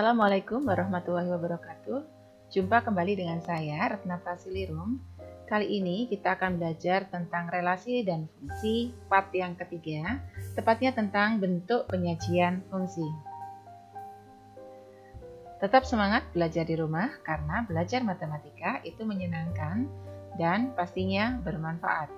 Assalamualaikum warahmatullahi wabarakatuh. Jumpa kembali dengan saya, Retna Prasilirum. Kali ini kita akan belajar tentang relasi dan fungsi part yang ketiga, tepatnya tentang bentuk penyajian fungsi. Tetap semangat belajar di rumah karena belajar matematika itu menyenangkan dan pastinya bermanfaat.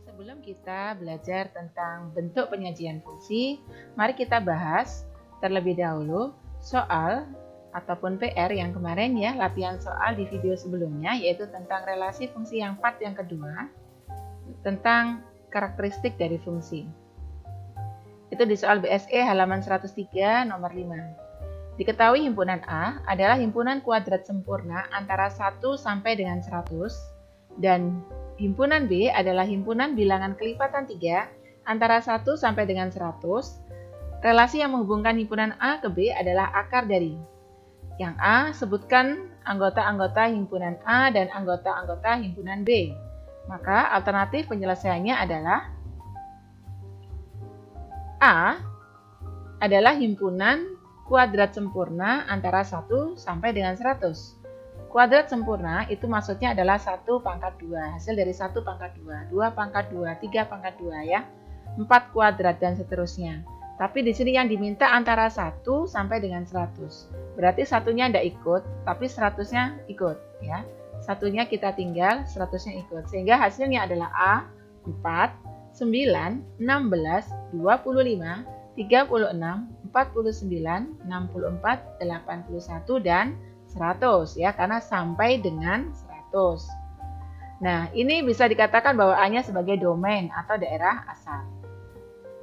Sebelum kita belajar tentang bentuk penyajian fungsi, mari kita bahas terlebih dahulu soal ataupun PR yang kemarin ya, latihan soal di video sebelumnya, yaitu tentang relasi fungsi yang part yang kedua, tentang karakteristik dari fungsi. Itu di soal BSE halaman 103 nomor 5. Diketahui himpunan A adalah himpunan kuadrat sempurna antara 1 sampai dengan 100 dan himpunan B adalah himpunan bilangan kelipatan 3 antara 1 sampai dengan 100. Relasi yang menghubungkan himpunan A ke B adalah akar dari. Yang A, sebutkan anggota-anggota himpunan A dan anggota-anggota himpunan B. Maka alternatif penyelesaiannya adalah A adalah himpunan kuadrat sempurna antara 1 sampai dengan 100. Kuadrat sempurna itu maksudnya adalah 1 pangkat 2, hasil dari 1 pangkat 2, 2 pangkat 2, 3 pangkat 2 ya, 4 kuadrat dan seterusnya. Tapi di sini yang diminta antara 1 sampai dengan 100. Berarti satunya tidak ikut, tapi 100-nya ikut ya. Satunya kita tinggal, 100-nya ikut. Sehingga hasilnya adalah A, 4, 9, 16, 25, 36, 49, 64, 81, dan 100 ya. Karena sampai dengan 100. Nah, ini bisa dikatakan bahwa A-nya sebagai domain atau daerah asal.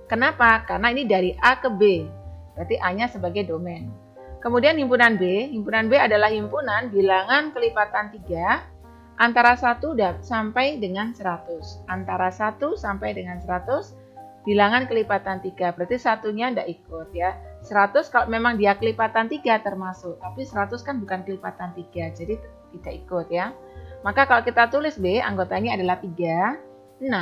Kenapa? Karena ini dari A ke B, berarti A-nya sebagai domain. Kemudian himpunan B adalah himpunan bilangan kelipatan 3 antara 1 sampai dengan 100. Antara 1 sampai dengan 100 bilangan kelipatan 3, berarti satunya tidak ikut ya. 100 kalau memang dia kelipatan 3 termasuk, tapi 100 kan bukan kelipatan 3, jadi tidak ikut ya. Maka kalau kita tulis B, anggotanya adalah 3, 6,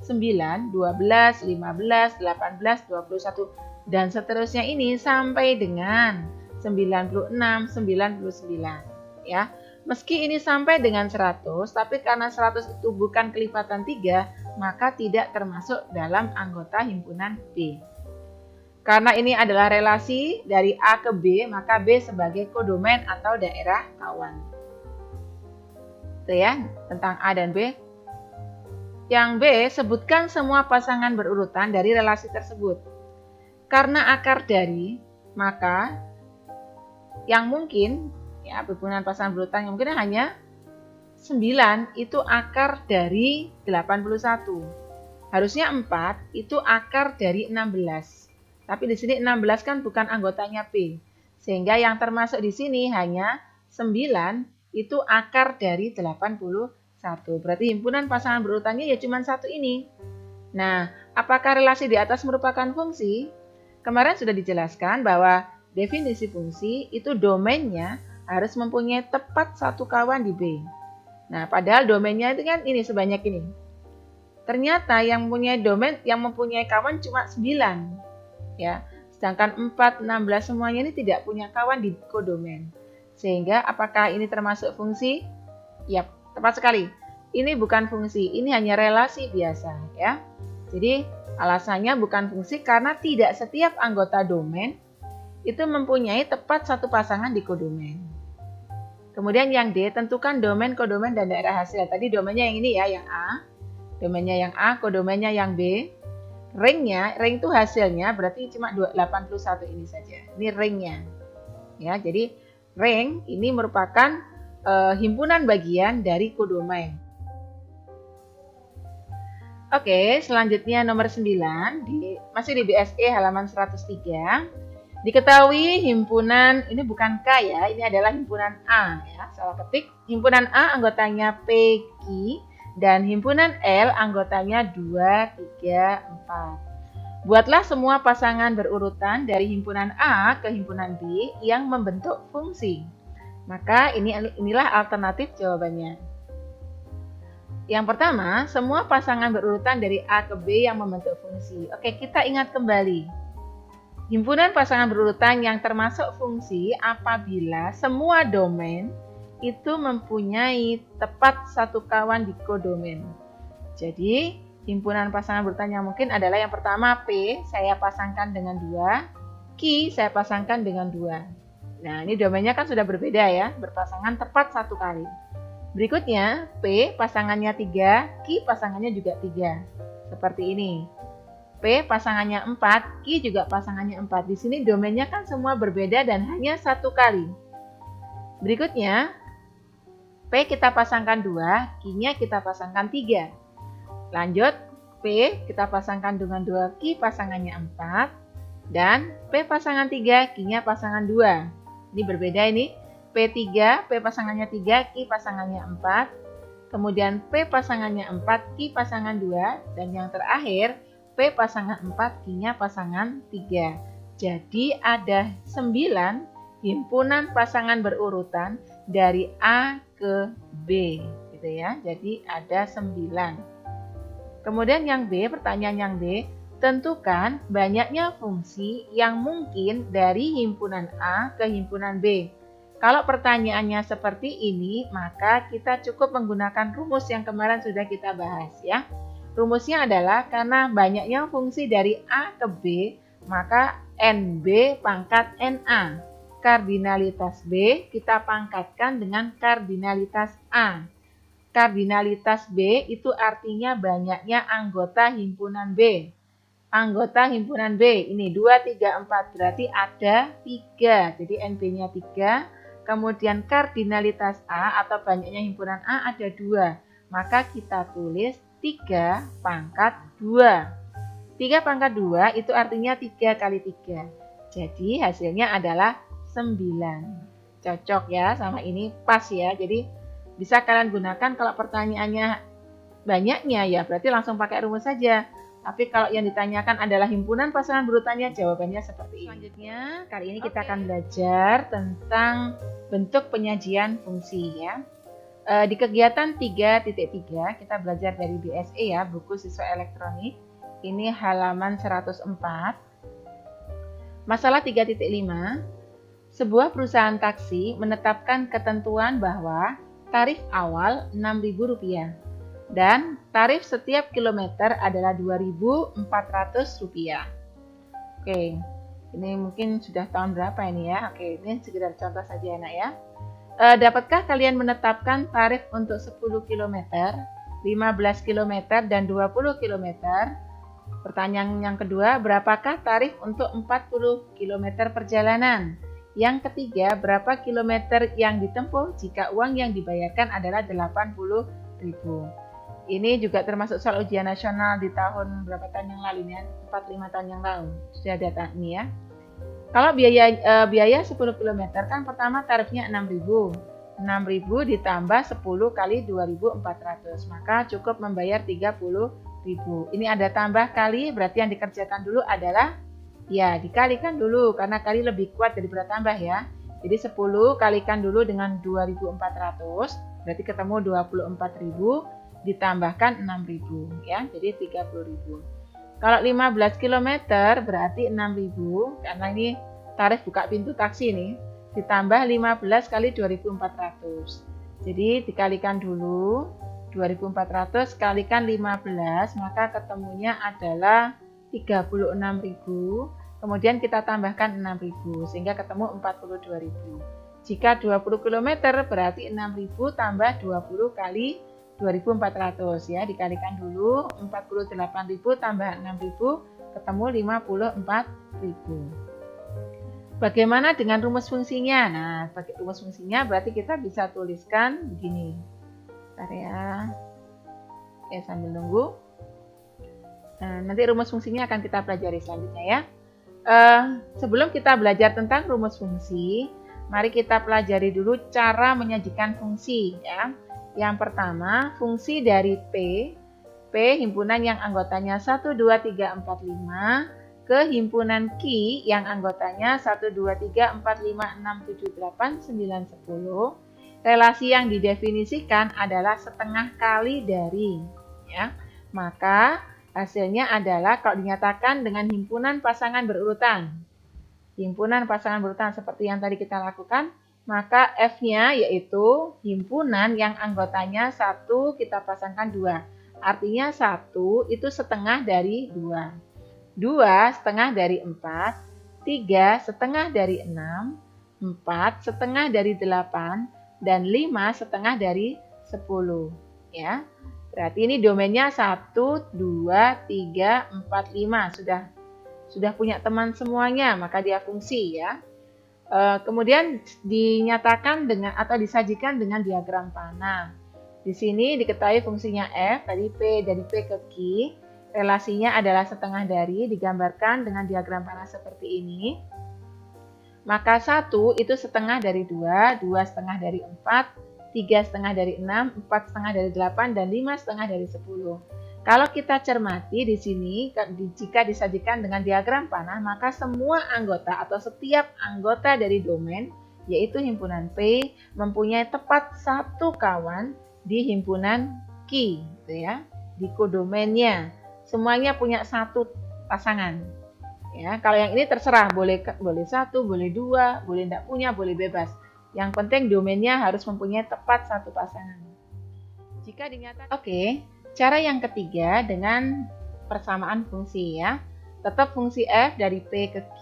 9, 12, 15, 18, 21, dan seterusnya ini sampai dengan 96, 99 ya. Meski ini sampai dengan 100, tapi karena 100 itu bukan kelipatan 3, maka tidak termasuk dalam anggota himpunan B. Karena ini adalah relasi dari A ke B, maka B sebagai kodomain atau daerah kawan. Itu ya, tentang A dan B. Yang B, sebutkan semua pasangan berurutan dari relasi tersebut. Karena akar dari, maka yang mungkin, ya hubungan pasangan berurutan yang mungkin hanya 9 itu akar dari 81. Harusnya 4 itu akar dari 16. Tapi di sini 16 kan bukan anggotanya P. Sehingga yang termasuk di sini hanya 9 itu akar dari 81. Berarti himpunan pasangan berurutannya ya cuma satu ini. Nah, apakah relasi di atas merupakan fungsi? Kemarin sudah dijelaskan bahwa definisi fungsi itu domainnya harus mempunyai tepat satu kawan di B. Nah, padahal domainnya itu kan ini sebanyak ini. Ternyata yang mempunyai kawan cuma 9. Ya. Sedangkan 4, 16 semuanya ini tidak punya kawan di kodomain. Sehingga apakah ini termasuk fungsi? Yap, tepat sekali. Ini bukan fungsi, ini hanya relasi biasa ya. Jadi alasannya bukan fungsi karena tidak setiap anggota domain itu mempunyai tepat satu pasangan di kodomain. Kemudian yang D, tentukan domain, kodomain, dan daerah hasil. Tadi domainnya yang ini ya, yang A. Domainnya yang A, kodomainnya yang B. Ring itu hasilnya berarti cuma 81 ini saja. Ini ringnya. Ya, jadi ring ini merupakan himpunan bagian dari kodomain. Oke, selanjutnya nomor 9, masih di BSE halaman 103. Diketahui himpunan, ini bukan K ya, ini adalah himpunan A ya, salah ketik. Himpunan A anggotanya P, Q, dan himpunan L anggotanya 2, 3, 4. Buatlah semua pasangan berurutan dari himpunan A ke himpunan B yang membentuk fungsi. Maka inilah alternatif jawabannya. Yang pertama, semua pasangan berurutan dari A ke B yang membentuk fungsi. Oke, kita ingat kembali. Himpunan pasangan berurutan yang termasuk fungsi apabila semua domain itu mempunyai tepat satu kawan di kodomain. Jadi, himpunan pasangan berurutan yang mungkin adalah yang pertama P, saya pasangkan dengan 2, Q, saya pasangkan dengan 2. Nah, ini domainnya kan sudah berbeda ya, berpasangan tepat satu kali. Berikutnya, P pasangannya 3, Q pasangannya juga 3. Seperti ini. P pasangannya 4, Q juga pasangannya 4. Di sini domainnya kan semua berbeda dan hanya satu kali. Berikutnya, P kita pasangkan 2, Q-nya kita pasangkan 3. Lanjut, P kita pasangkan dengan 2, Q pasangannya 4. Dan P pasangan 3, Q-nya pasangan 2. Ini berbeda ini. P3, P pasangannya 3, Q pasangannya 4. Kemudian P pasangannya 4, Q pasangan 2. Dan yang terakhir, P pasangan 4, Q-nya pasangan 3. Jadi ada 9 himpunan pasangan berurutan dari A ke B, gitu ya. Jadi ada 9. Kemudian yang B, pertanyaan yang B, tentukan banyaknya fungsi yang mungkin dari himpunan A ke himpunan B. Kalau pertanyaannya seperti ini, maka kita cukup menggunakan rumus yang kemarin sudah kita bahas ya. Rumusnya adalah karena banyaknya fungsi dari A ke B, maka NB pangkat NA. Kardinalitas B kita pangkatkan dengan kardinalitas A. Kardinalitas B itu artinya banyaknya anggota himpunan B. Anggota himpunan B, ini 2, 3, 4, berarti ada 3. Jadi NB-nya 3. Kemudian kardinalitas A atau banyaknya himpunan A ada 2. Maka kita tulis 3 pangkat 2. 3 pangkat 2 itu artinya 3 kali 3. Jadi hasilnya adalah 9. Cocok ya sama ini, pas ya. Jadi bisa kalian gunakan kalau pertanyaannya banyaknya ya berarti langsung pakai rumus saja. Tapi kalau yang ditanyakan adalah himpunan pasangan berurutannya, jawabannya seperti ini. Selanjutnya, kali ini kita akan belajar tentang bentuk penyajian fungsi ya. Di kegiatan 3.3 kita belajar dari BSE ya, buku siswa elektronik. Ini halaman 104. Masalah 3.5. Sebuah perusahaan taksi menetapkan ketentuan bahwa tarif awal Rp6.000 dan tarif setiap kilometer adalah Rp2.400. Oke, ini mungkin sudah tahun berapa ini ya? Oke, ini sekedar contoh saja anak ya. Dapatkah kalian menetapkan tarif untuk 10 km, 15 km, dan 20 km? Pertanyaan yang kedua, berapakah tarif untuk 40 km perjalanan? Yang ketiga, berapa kilometer yang ditempuh jika uang yang dibayarkan adalah Rp80.000? Ini juga termasuk soal ujian nasional di tahun berapa tahun yang lalu ya? 4-5 tahun yang lalu. Sudah ada ini ya. Kalau biaya 10 km kan pertama tarifnya Rp6.000. Rp6.000 ditambah 10 kali Rp2.400. Maka cukup membayar Rp30.000. Ini ada tambah kali, berarti yang dikerjakan dulu adalah ya dikalikan dulu karena kali lebih kuat daripada tambah ya. Jadi 10 kalikan dulu dengan 2.400, berarti ketemu 24.000 ditambahkan 6.000 ya. Jadi 30.000. Kalau 15 km berarti 6.000 karena ini tarif buka pintu taksi nih. Ditambah 15 kali 2.400. Jadi dikalikan dulu 2.400 kalikan 15 maka ketemunya adalah 36.000. Kemudian kita tambahkan 6.000 sehingga ketemu 42.000. Jika 20 km berarti 6.000 tambah 20 kali 2.400 ya, dikalikan dulu 48.000 tambah 6.000 ketemu 54.000. Bagaimana dengan rumus fungsinya? Nah, pakai rumus fungsinya berarti kita bisa tuliskan begini. Bentar ya. Oke, sambil nunggu. Nah, nanti rumus fungsinya akan kita pelajari selanjutnya ya. Sebelum kita belajar tentang rumus fungsi, mari kita pelajari dulu cara menyajikan fungsi ya. Yang pertama, fungsi dari P himpunan yang anggotanya 1, 2, 3, 4, 5 ke himpunan Q yang anggotanya 1, 2, 3, 4, 5, 6, 7, 8, 9, 10. Relasi yang didefinisikan adalah setengah kali dari ya. Maka hasilnya adalah kalau dinyatakan dengan himpunan pasangan berurutan. himpunan pasangan berurutan seperti yang tadi kita lakukan, maka F-nya yaitu himpunan yang anggotanya 1 kita pasangkan 2. Artinya 1 itu setengah dari 2. 2 setengah dari 4, 3 setengah dari 6, 4 setengah dari 8, dan 5 setengah dari 10. Ya. Berarti ini domainnya 1, 2, 3, 4, 5. Sudah punya teman semuanya, maka dia fungsi ya. Kemudian dinyatakan dengan atau disajikan dengan diagram panah. Di sini diketahui fungsinya F, tadi P dari P ke Q. Relasinya adalah setengah dari, digambarkan dengan diagram panah seperti ini. Maka 1 itu setengah dari 2, 2 setengah dari 4, 3 setengah dari 6, 4 setengah dari 8, dan 5 setengah dari 10. Kalau kita cermati di sini, jika disajikan dengan diagram panah, maka semua anggota atau setiap anggota dari domain, yaitu himpunan P, mempunyai tepat 1 kawan di himpunan Q, gitu ya, di kodomainnya. Semuanya punya 1 pasangan. Ya, kalau yang ini terserah, boleh 1, boleh 2, boleh tidak punya, boleh bebas. Yang penting domainnya harus mempunyai tepat 1 pasangan. Jika dinyatakan, oke. Cara yang ketiga dengan persamaan fungsi ya. Tetap fungsi F dari P ke Q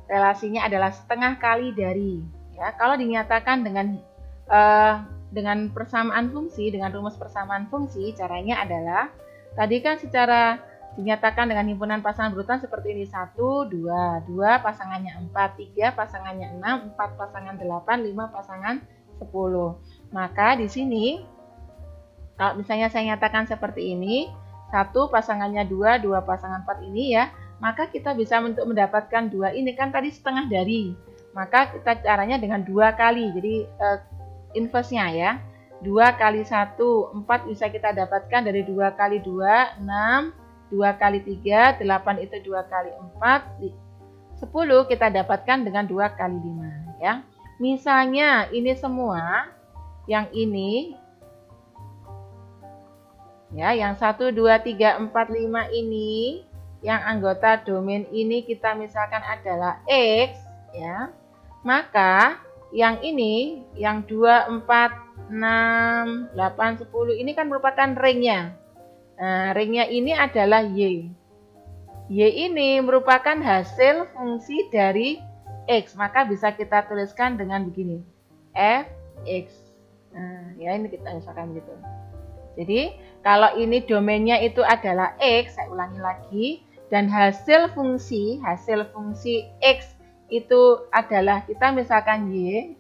relasinya adalah setengah kali dari. Ya, kalau dinyatakan dengan persamaan fungsi, dengan rumus persamaan fungsi, caranya adalah tadi kan secara dinyatakan dengan himpunan pasangan berurutan seperti ini. 1, 2, 2 pasangannya 4, 3 pasangannya 6, 4 pasangan 8, 5 pasangan 10. Maka di sini kalau misalnya saya nyatakan seperti ini, 1 pasangannya 2, 2 pasangan 4 ini ya, maka kita bisa untuk mendapatkan 2 ini kan tadi setengah dari. Maka kita caranya dengan 2 kali, jadi inverse-nya ya. 2 kali 1, 4 bisa kita dapatkan dari 2 kali 2, 6, 2 kali 3, 8 itu 2 kali 4, 10 kita dapatkan dengan 2 kali 5 ya. Misalnya ini semua, yang ini ya, yang 1, 2, 3, 4, 5 ini, yang anggota domain ini kita misalkan adalah X, ya. Maka yang ini, yang 2, 4, 6, 8, 10 ini kan merupakan ringnya. Nah, ringnya ini adalah Y. Y ini merupakan hasil fungsi dari X, maka bisa kita tuliskan dengan begini, Fx. Nah, ya ini kita misalkan gitu. Jadi, kalau ini domainnya itu adalah X, saya ulangi lagi, dan hasil fungsi X itu adalah kita misalkan Y,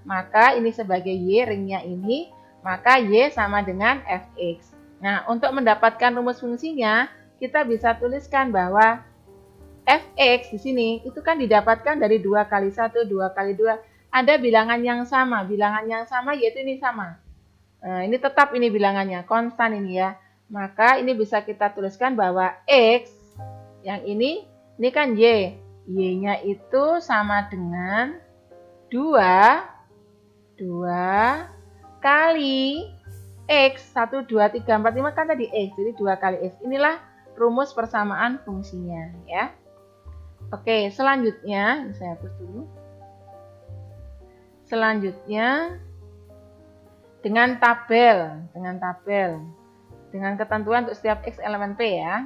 maka ini sebagai Y, ringnya ini, maka Y sama dengan Fx. Nah, untuk mendapatkan rumus fungsinya, kita bisa tuliskan bahwa Fx di sini itu kan didapatkan dari 2 kali 1, 2 kali 2, ada bilangan yang sama yaitu ini sama. Nah, ini tetap ini bilangannya, konstan ini ya. Maka ini bisa kita tuliskan bahwa X, yang ini kan Y. Y-nya itu sama dengan 2 kali X. 1, 2, 3, 4, 5 kan tadi X. Jadi 2 kali X. Inilah rumus persamaan fungsinya ya. Oke, selanjutnya, saya hapus dulu. Selanjutnya, dengan tabel, dengan ketentuan untuk setiap X elemen P ya.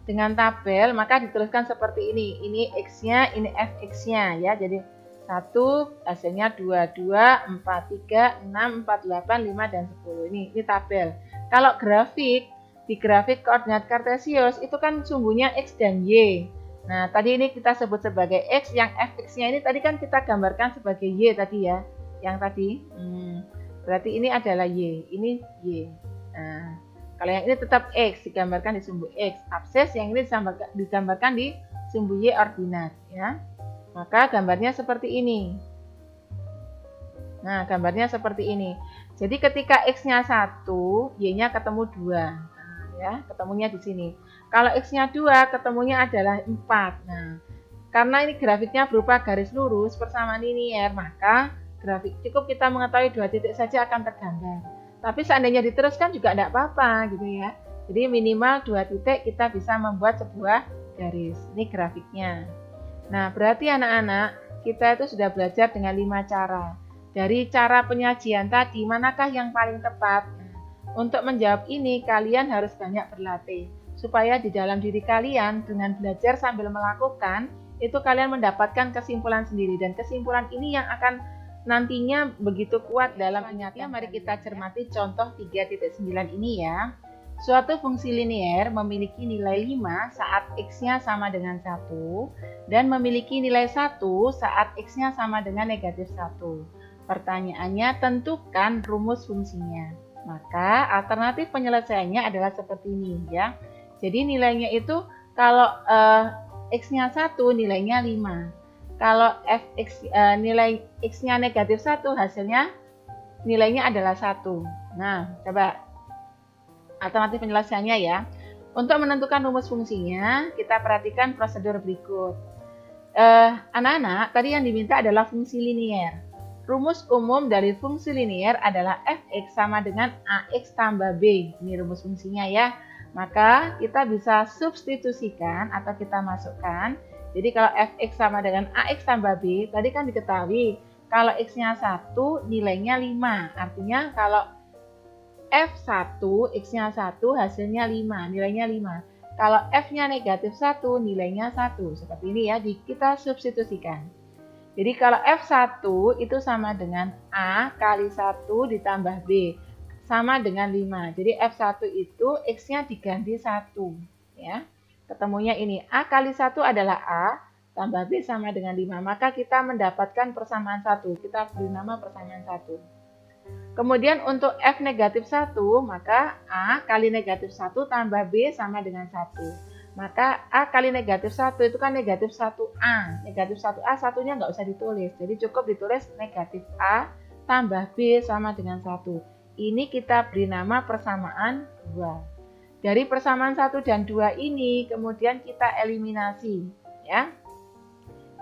Dengan tabel, maka dituliskan seperti ini. Ini X-nya, ini Fx-nya ya. Jadi 1, hasilnya 2, 2, 4, 3, 6, 4, 8, 5, dan 10. Ini tabel. Kalau grafik, di grafik koordinat kartesius, itu kan sumbunya X dan Y. Nah, tadi ini kita sebut sebagai X, yang Fx-nya ini tadi kan kita gambarkan sebagai Y tadi ya. Yang tadi. Berarti ini adalah Y, ini Y. Nah, kalau yang ini tetap X, digambarkan di sumbu X. Abses yang ini digambarkan di sumbu Y ordinat. Ya. Maka gambarnya seperti ini. Nah, gambarnya seperti ini. Jadi ketika X-nya 1, Y-nya ketemu 2. Nah, ya, ketemunya di sini. Kalau X-nya 2, ketemunya adalah 4. Nah, karena ini grafiknya berupa garis lurus persamaan linier, maka grafik cukup kita mengetahui 2 titik saja akan tergambar. Tapi seandainya diteruskan juga tidak apa-apa gitu ya. Jadi minimal 2 titik kita bisa membuat sebuah garis. Ini grafiknya. Nah, berarti anak-anak, kita itu sudah belajar dengan 5 cara. Dari cara penyajian tadi, manakah yang paling tepat? Nah, untuk menjawab ini, kalian harus banyak berlatih. Supaya di dalam diri kalian, dengan belajar sambil melakukan, itu kalian mendapatkan kesimpulan sendiri. Dan kesimpulan ini yang akan nantinya begitu kuat dalam ingatnya. Mari kita cermati contoh 3.9 ini ya. Suatu fungsi linier memiliki nilai 5 saat x-nya sama dengan 1 dan memiliki nilai 1 saat x-nya sama dengan negatif 1. Pertanyaannya, tentukan rumus fungsinya. Maka alternatif penyelesaiannya adalah seperti ini ya. Jadi nilainya itu kalau x-nya 1 nilainya 5. Kalau fx nilai x-nya negatif 1 hasilnya nilainya adalah 1. Nah, coba alternatif penyelesaiannya ya. Untuk menentukan rumus fungsinya, kita perhatikan prosedur berikut. Anak-anak, tadi yang diminta adalah fungsi linier. Rumus umum dari fungsi linier adalah fx sama dengan ax tambah b. Ini rumus fungsinya ya. Maka kita bisa substitusikan atau kita masukkan. Jadi kalau fx sama dengan ax tambah b, tadi kan diketahui kalau x-nya 1 nilainya 5. Artinya kalau F1, X-nya 1, hasilnya 5, nilainya 5. Kalau F-nya negatif 1, nilainya 1. Seperti ini ya, kita substitusikan. Jadi kalau F1 itu sama dengan A kali 1 ditambah B. Sama dengan 5. Jadi F1 itu X-nya diganti 1. Ya. Ketemunya ini, A kali 1 adalah A, tambah B sama dengan 5. Maka kita mendapatkan persamaan 1. Kita beri nama persamaan 1. Kemudian untuk F negatif 1, maka A kali negatif 1 tambah B sama dengan 1. Maka A kali negatif 1 itu kan negatif 1A. Negatif 1A, satunya nggak usah ditulis. Jadi cukup ditulis negatif A tambah B sama dengan 1. Ini kita beri nama persamaan 2. Dari persamaan 1 dan 2 ini, kemudian kita eliminasi. Ya.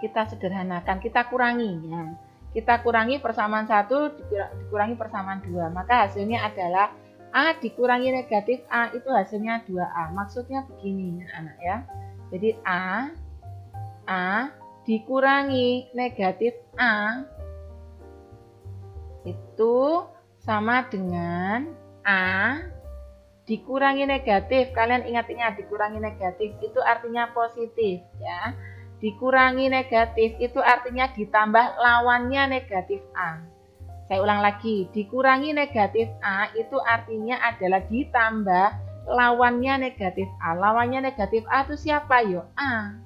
Kita sederhanakan, kita kurangi. Ya. Kita kurangi persamaan 1 dikurangi persamaan 2. Maka hasilnya adalah A dikurangi negatif A itu hasilnya 2A. Maksudnya begini anak ya. Jadi A dikurangi negatif A itu sama dengan A dikurangi negatif. Kalian ingat-ingat dikurangi negatif itu artinya positif ya. Dikurangi negatif itu artinya ditambah lawannya negatif A. Saya ulang lagi, dikurangi negatif A itu artinya adalah ditambah lawannya negatif A. Lawannya negatif A itu siapa? Yo, A.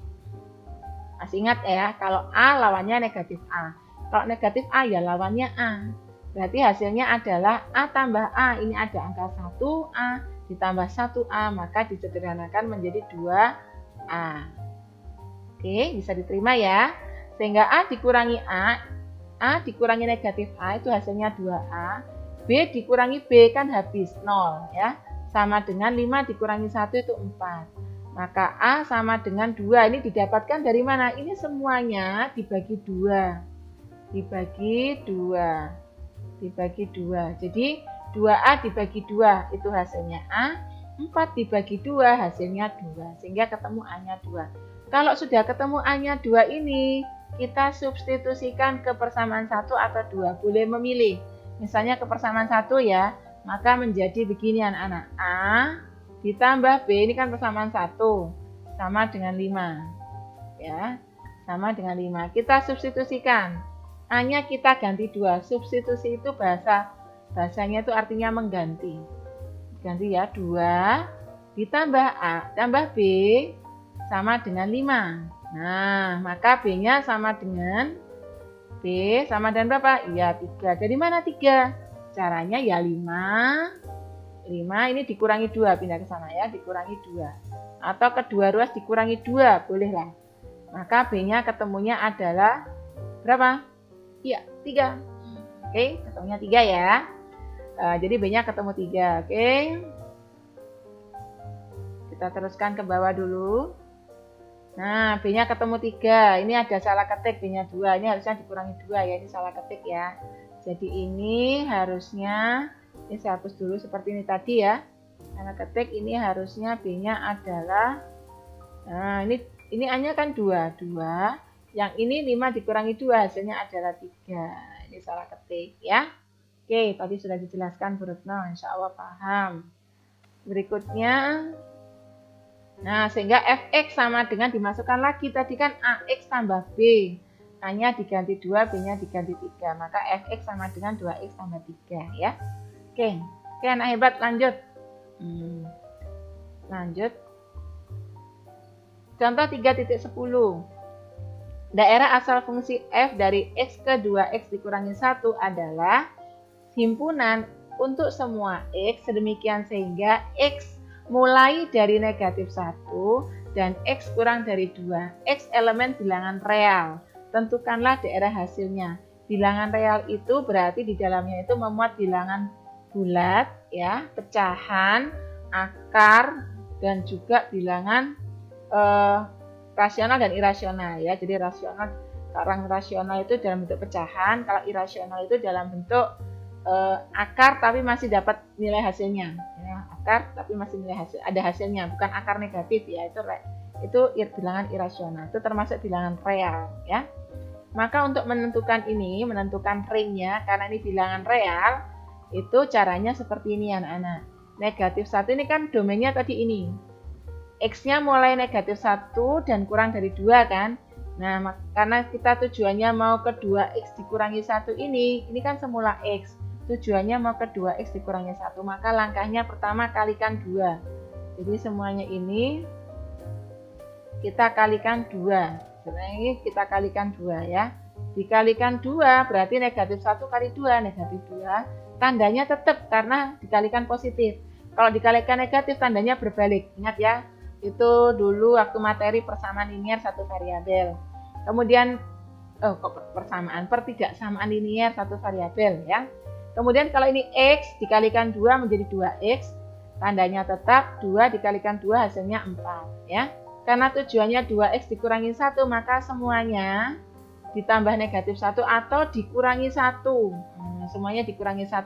Masih ingat ya, kalau A lawannya negatif A. Kalau negatif A ya lawannya A. Berarti hasilnya adalah A tambah A. Ini ada angka 1A ditambah 1A, maka disederhanakan menjadi 2A. Oke, bisa diterima ya. Sehingga A dikurangi A dikurangi negatif A itu hasilnya 2A. B dikurangi B kan habis 0 ya. Sama dengan 5 dikurangi 1 itu 4. Maka A sama dengan 2. Ini didapatkan dari mana? Ini semuanya dibagi 2. Dibagi 2. Dibagi 2. Jadi 2A dibagi 2 itu hasilnya A. 4 dibagi 2 hasilnya 2. Sehingga ketemu A-nya 2. Kalau sudah ketemu A-nya 2 ini, kita substitusikan ke persamaan 1 atau 2. Boleh memilih. Misalnya ke persamaan 1 ya, maka menjadi begini anak-anak. A ditambah B, ini kan persamaan 1, sama dengan 5. Ya, sama dengan 5. Kita substitusikan. A-nya kita ganti 2. Substitusi itu bahasanya itu artinya mengganti. Ganti ya, 2 ditambah A, tambah B, sama dengan 5. Nah, maka B-nya sama dengan B sama dengan berapa? Iya, 3. Dari mana 3? Caranya ya 5. 5 ini dikurangi 2, pindah ke sana ya, dikurangi 2. Atau kedua ruas dikurangi 2, bolehlah. Maka B-nya ketemunya adalah berapa? Iya, 3. Oke, ketemunya 3 ya. Jadi B-nya ketemu 3, oke. Kita teruskan ke bawah dulu. Nah, B-nya ketemu 3. Ini ada salah ketik, B-nya 2. Ini harusnya dikurangi 2 ya. Ini salah ketik ya. Jadi ini harusnya, ini saya hapus dulu seperti ini tadi ya. Salah ketik ini harusnya B-nya adalah, nah ini A-nya kan 2. 2 Yang ini 5 dikurangi 2 hasilnya adalah 3. Ini salah ketik ya. Oke, tadi sudah dijelaskan Bu Retno, insya Allah paham. Berikutnya, nah sehingga fx sama dengan dimasukkan lagi, tadi kan ax tambah b. A-nya diganti 2, B-nya diganti 3. Maka fx sama dengan 2x tambah 3 ya. Oke, anak hebat, lanjut. Lanjut. Contoh 3.10. Daerah asal fungsi f dari x ke 2x dikurangi 1 adalah himpunan untuk semua x sedemikian sehingga x mulai dari negatif 1 dan x kurang dari 2. X elemen bilangan real. Tentukanlah daerah hasilnya. Bilangan real itu berarti di dalamnya itu memuat bilangan bulat, ya, pecahan, akar, dan juga bilangan rasional dan irasional ya. Jadi rasional, orang rasional itu dalam bentuk pecahan, kalau irasional itu dalam bentuk akar tapi masih dapat nilai hasilnya. Ya, akar tapi masih ada hasilnya, bukan akar negatif ya. Itu bilangan irasional. Itu termasuk bilangan real ya. Maka untuk menentukan ringnya, karena ini bilangan real, itu caranya seperti ini anak-anak. Negatif 1 ini kan domainnya tadi ini. X-nya mulai negatif 1 dan kurang dari 2 kan. Nah, karena kita tujuannya mau ke 2x dikurangi 1 ini kan semula x. Tujuannya mau ke 2x dikurangi 1, maka langkahnya pertama kalikan 2. Jadi semuanya ini kita kalikan 2. Sebenarnya ini kita kalikan 2 ya. Dikalikan 2 berarti negatif 1 kali 2, negatif 2. Tandanya tetap karena dikalikan positif. Kalau dikalikan negatif tandanya berbalik. Ingat ya. Itu dulu waktu materi persamaan linier satu variabel. Kemudian pertidaksamaan linier satu variabel ya. Kemudian kalau ini x dikalikan 2 menjadi 2x, tandanya tetap 2 dikalikan 2 hasilnya 4 ya. Karena tujuannya 2x dikurangi 1, maka semuanya ditambah negatif 1 atau dikurangi 1. Semuanya dikurangi 1.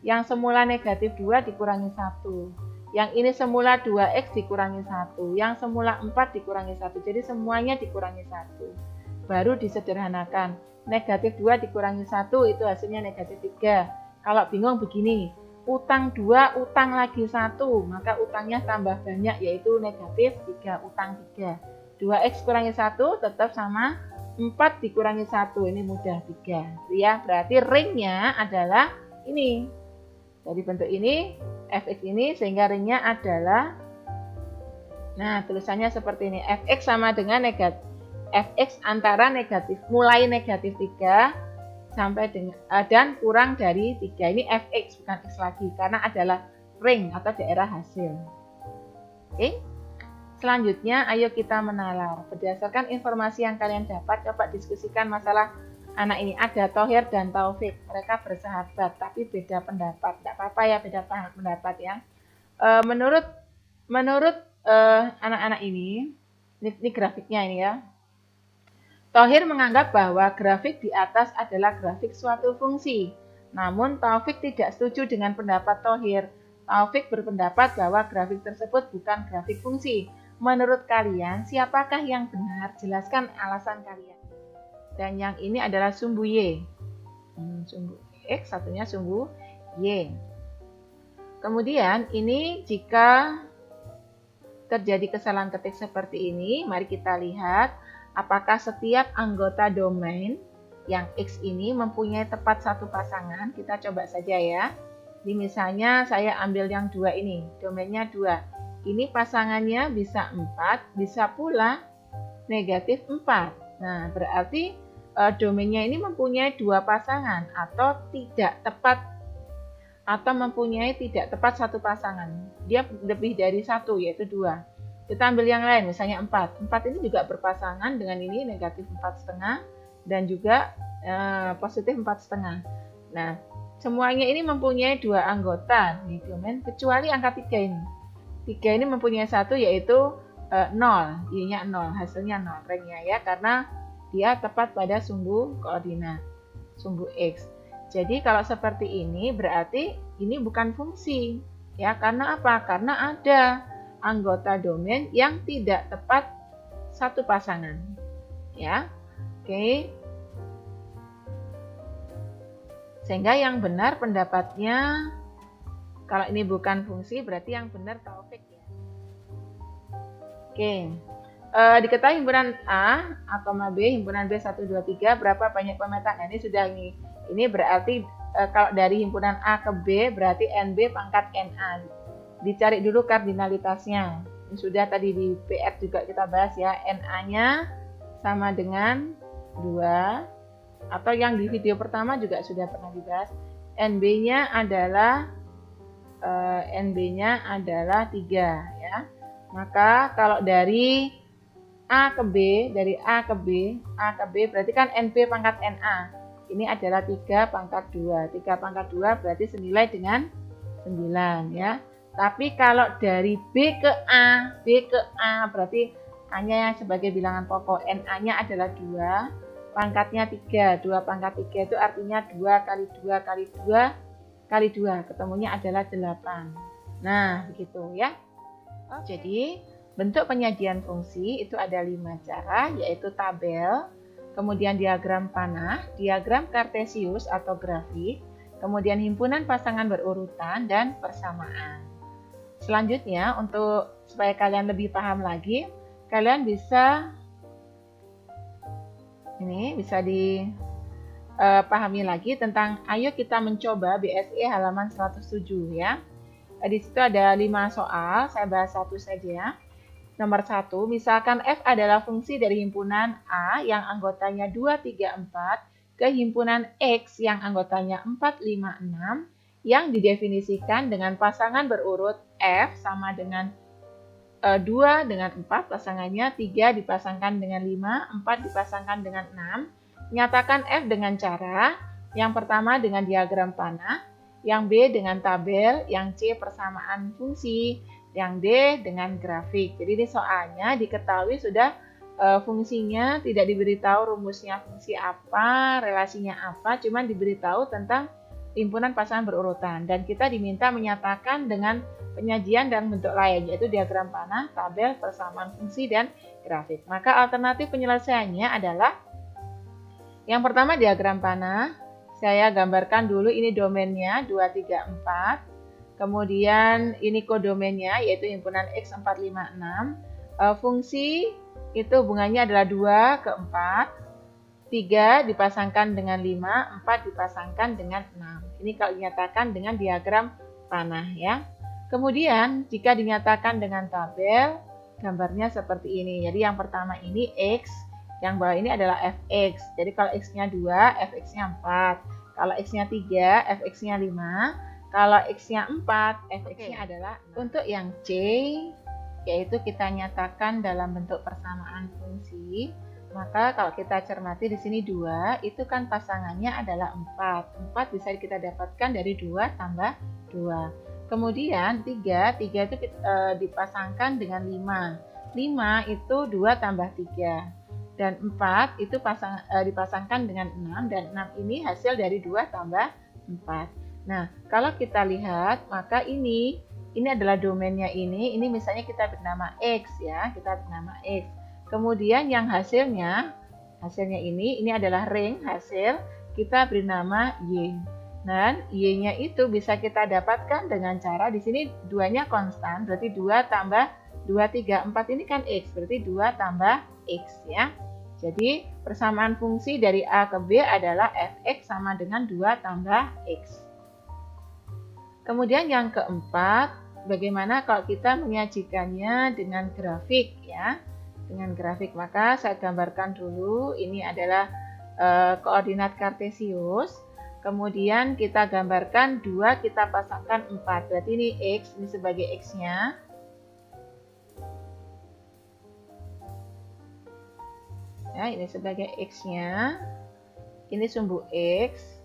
Yang semula negatif 2 dikurangi 1. Yang ini semula 2x dikurangi 1. Yang semula 4 dikurangi 1. Jadi semuanya dikurangi 1. Baru disederhanakan. Negatif 2 dikurangi 1 itu hasilnya negatif 3. Kalau bingung begini. Utang 2, utang lagi 1. Maka utangnya tambah banyak yaitu negatif 3, utang 3. 2x kurangi 1 tetap sama 4 dikurangi 1. Ini mudah 3. Ya, berarti ringnya adalah ini. Dari bentuk ini, fx ini, sehingga ringnya adalah, nah tulisannya seperti ini, fx sama dengan negatif, fx antara negatif, mulai negatif 3 sampai dengan dan kurang dari 3. Ini fx bukan x lagi, karena adalah ring atau daerah hasil. Oke, selanjutnya ayo kita menalar. Berdasarkan informasi yang kalian dapat, coba diskusikan masalah anak ini. Ada Thohir dan Taufik, mereka bersahabat tapi beda pendapat. Tidak apa-apa ya, beda pendapat ya. Menurut anak-anak ini grafiknya ini ya. Thohir menganggap bahwa grafik di atas adalah grafik suatu fungsi. Namun Taufik tidak setuju dengan pendapat Thohir. Taufik berpendapat bahwa grafik tersebut bukan grafik fungsi. Menurut kalian, siapakah yang benar? Jelaskan alasan kalian. Dan yang ini adalah sumbu Y. Sumbu X, satunya sumbu Y. Kemudian ini jika terjadi kesalahan ketik seperti ini, mari kita lihat apakah setiap anggota domain yang X ini mempunyai tepat satu pasangan. Kita coba saja ya. Ini misalnya saya ambil yang 2 ini, domainnya 2. Ini pasangannya bisa 4, bisa pula negatif 4. Nah, berarti domainnya ini mempunyai 2 pasangan atau tidak tepat, atau mempunyai tidak tepat satu pasangan. Dia lebih dari 1 yaitu 2. Kita ambil yang lain misalnya 4. 4 ini juga berpasangan dengan ini negatif 4,5 dan juga positif 4,5. Nah, semuanya ini mempunyai 2 anggota di domain kecuali angka 3 ini. 3 ini mempunyai 1 yaitu 0, Y-nya 0, hasilnya 0 ringnya ya, karena dia tepat pada sumbu koordinat, sumbu X. Jadi kalau seperti ini berarti ini bukan fungsi. Ya, karena apa? Karena ada anggota domain yang tidak tepat satu pasangan. Ya. Oke. Sehingga yang benar pendapatnya, kalau ini bukan fungsi berarti yang benar Taufik ya. Oke. Diketahui himpunan A, B, himpunan B 1, 2, 3, berapa banyak pemetaan? Nah, ini sudah ini. Ini berarti kalau dari himpunan A ke B berarti NB pangkat NA. Dicari dulu kardinalitasnya. Ini sudah tadi di PR juga kita bahas ya. NA-nya sama dengan 2. Atau yang di video pertama juga sudah pernah dibahas. NB-nya adalah 3 ya. Maka kalau dari A ke B, berarti kan NB pangkat NA. Ini adalah 3 pangkat 2. 3 pangkat 2 berarti senilai dengan 9 ya. Tapi kalau dari B ke A berarti A-nya yang sebagai bilangan pokok, NA-nya adalah 2. Pangkatnya 3, 2 pangkat 3 itu artinya 2 kali 2 kali 2 kali 2, ketemunya adalah 8. Nah, begitu ya. Jadi, bentuk penyajian fungsi itu ada 5 cara, yaitu tabel, kemudian diagram panah, diagram kartesius atau grafik, kemudian himpunan pasangan berurutan, dan persamaan. Selanjutnya, supaya kalian lebih paham lagi, kalian bisa dipahami lagi tentang ayo kita mencoba BSE halaman 107 ya. Di situ ada 5 soal, saya bahas satu saja. Nomor 1, misalkan F adalah fungsi dari himpunan A yang anggotanya 2, 3, 4 ke himpunan X yang anggotanya 4, 5, 6 yang didefinisikan dengan pasangan berurut F sama dengan 2 dengan 4 pasangannya, 3 dipasangkan dengan 5, 4 dipasangkan dengan 6. Nyatakan F dengan cara, yang pertama dengan diagram panah, yang B dengan tabel, yang C persamaan fungsi, yang D dengan grafik. Jadi ini soalnya diketahui sudah fungsinya, tidak diberitahu rumusnya fungsi apa, relasinya apa, cuman diberitahu tentang himpunan pasangan berurutan. Dan kita diminta menyatakan dengan penyajian dan bentuk lain, yaitu diagram panah, tabel, persamaan fungsi, dan grafik. Maka alternatif penyelesaiannya adalah yang pertama diagram panah. Saya gambarkan dulu ini domainnya 2, 3, 4. Kemudian ini kodomainnya yaitu himpunan X 4, 5, 6. Fungsi itu hubungannya adalah 2 ke 4. 3 dipasangkan dengan 5, 4 dipasangkan dengan 6. Ini kalau dinyatakan dengan diagram panah ya. Kemudian jika dinyatakan dengan tabel, gambarnya seperti ini. Jadi yang pertama ini X, yang bawah ini adalah Fx. Jadi kalau X-nya 2, Fx-nya 4. Kalau X-nya 3, Fx-nya 5. Kalau X-nya 4, Fx-nya adalah 6. Untuk yang C, yaitu kita nyatakan dalam bentuk persamaan fungsi. Maka kalau kita cermati di sini 2, itu kan pasangannya adalah 4. 4 bisa kita dapatkan dari 2 tambah 2. Kemudian 3 itu dipasangkan dengan 5. 5 itu 2 tambah 3. Dan 4 itu dipasangkan dengan 6. Dan 6 ini hasil dari 2 tambah 4. Nah, kalau kita lihat, maka ini adalah domainnya ini misalnya kita bernama X ya. Kita bernama X. Kemudian yang hasilnya ini adalah ring hasil, kita beri nama Y. Dan Y-nya itu bisa kita dapatkan dengan cara di sini 2-nya konstan, berarti 2 tambah 2, 3, 4 ini kan X, berarti 2 tambah X ya. Jadi persamaan fungsi dari A ke B adalah Fx sama dengan 2 tambah X. Kemudian yang keempat, bagaimana kalau kita menyajikannya dengan grafik ya. Dengan grafik, maka saya gambarkan dulu, ini adalah koordinat kartesius. Kemudian kita gambarkan 2, kita pasangkan 4. Berarti ini X, ini sebagai X-nya. Ya, ini sebagai X-nya. Ini sumbu X.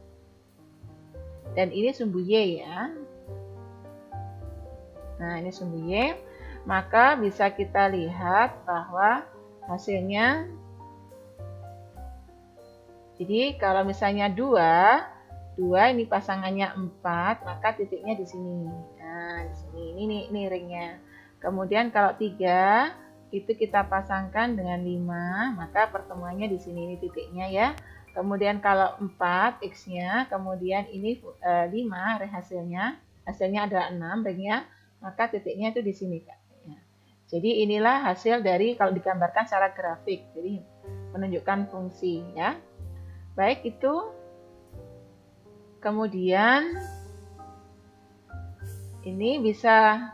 Dan ini sumbu Y ya. Nah, ini sumbu Y. Maka bisa kita lihat bahwa hasilnya, jadi kalau misalnya 2 ini pasangannya 4, maka titiknya di sini. Nah, di sini ini ringnya. Kemudian kalau 3 itu kita pasangkan dengan 5, maka pertemuannya di sini, ini titiknya ya. Kemudian kalau 4 X-nya, kemudian ini 5 hasilnya adalah 6 ringnya, maka titiknya itu di sini Kak. Ya. Jadi inilah hasil dari kalau digambarkan secara grafik, jadi menunjukkan fungsi ya. Baik itu. Kemudian ini bisa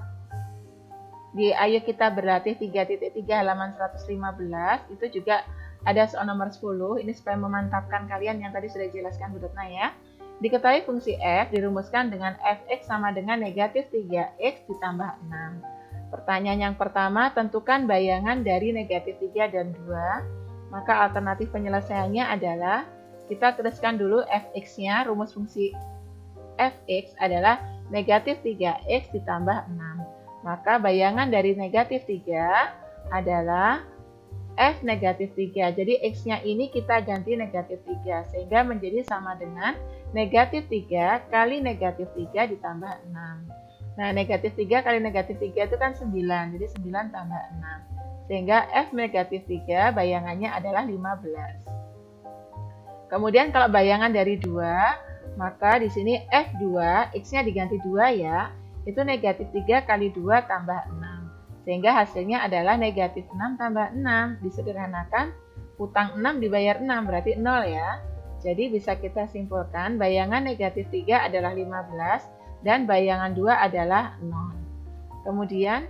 ayo kita berlatih 3.3 halaman 115 itu juga ada soal nomor 10. Ini supaya memantapkan kalian yang tadi sudah dijelaskan Bu Retna ya. Diketahui fungsi f dirumuskan dengan fx sama dengan negatif 3x ditambah 6. Pertanyaan yang pertama, tentukan bayangan dari negatif 3 dan 2. Maka alternatif penyelesaiannya adalah kita tuliskan dulu fx-nya, rumus fungsi fx adalah negatif 3x ditambah 6. Maka bayangan dari negatif 3 adalah f negatif 3. Jadi x-nya ini kita ganti negatif 3. Sehingga menjadi sama dengan negatif 3 kali negatif 3 ditambah 6. Nah, negatif 3 kali negatif 3 itu kan 9. Jadi 9 tambah 6. Sehingga f negatif 3 bayangannya adalah 15. Kemudian kalau bayangan dari 2, maka di sini f2, x-nya diganti 2 ya. Itu negatif 3 kali 2 tambah 6. Sehingga hasilnya adalah negatif 6 tambah 6. Disederhanakan, utang 6 dibayar 6, berarti 0 ya. Jadi bisa kita simpulkan bayangan negatif 3 adalah 15 dan bayangan 2 adalah 0. Kemudian,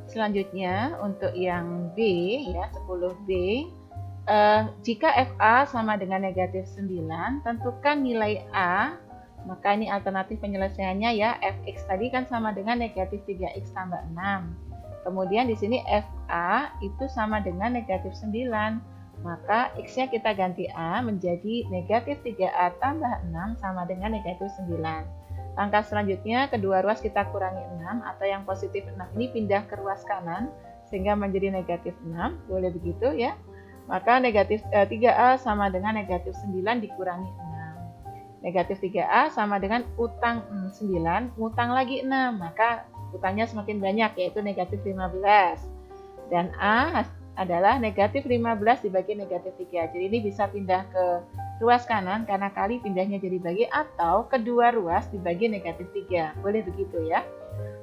selanjutnya untuk yang B ya, 10B. Jika FA sama dengan negatif 9, tentukan nilai A, maka ini alternatif penyelesaiannya ya, Fx tadi kan sama dengan negatif 3x tambah 6. Kemudian di sini FA itu sama dengan negatif 9, maka X-nya kita ganti A menjadi negatif 3A tambah 6 sama dengan negatif 9. Langkah selanjutnya, kedua ruas kita kurangi 6, atau yang positif 6 ini pindah ke ruas kanan, sehingga menjadi negatif 6, boleh begitu ya. Maka negatif 3A sama dengan negatif 9 dikurangi 6. Negatif 3A sama dengan utang 9, utang lagi 6. Maka utangnya semakin banyak, yaitu negatif 15. Dan A adalah negatif 15 dibagi negatif 3. Jadi ini bisa pindah ke ruas kanan, karena kali pindahnya jadi bagi, atau kedua ruas dibagi negatif 3. Boleh begitu ya.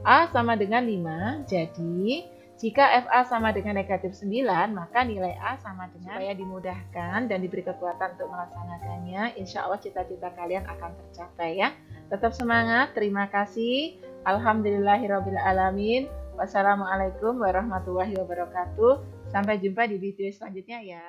A sama dengan 5, jadi jika FA sama dengan negatif 9, maka nilai A sama dengan, supaya dimudahkan dan diberi kekuatan untuk melaksanakannya, insya Allah cita-cita kalian akan tercapai ya. Tetap semangat, terima kasih. Alhamdulillahirrabbilalamin. Wassalamualaikum warahmatullahi wabarakatuh. Sampai jumpa di video selanjutnya ya.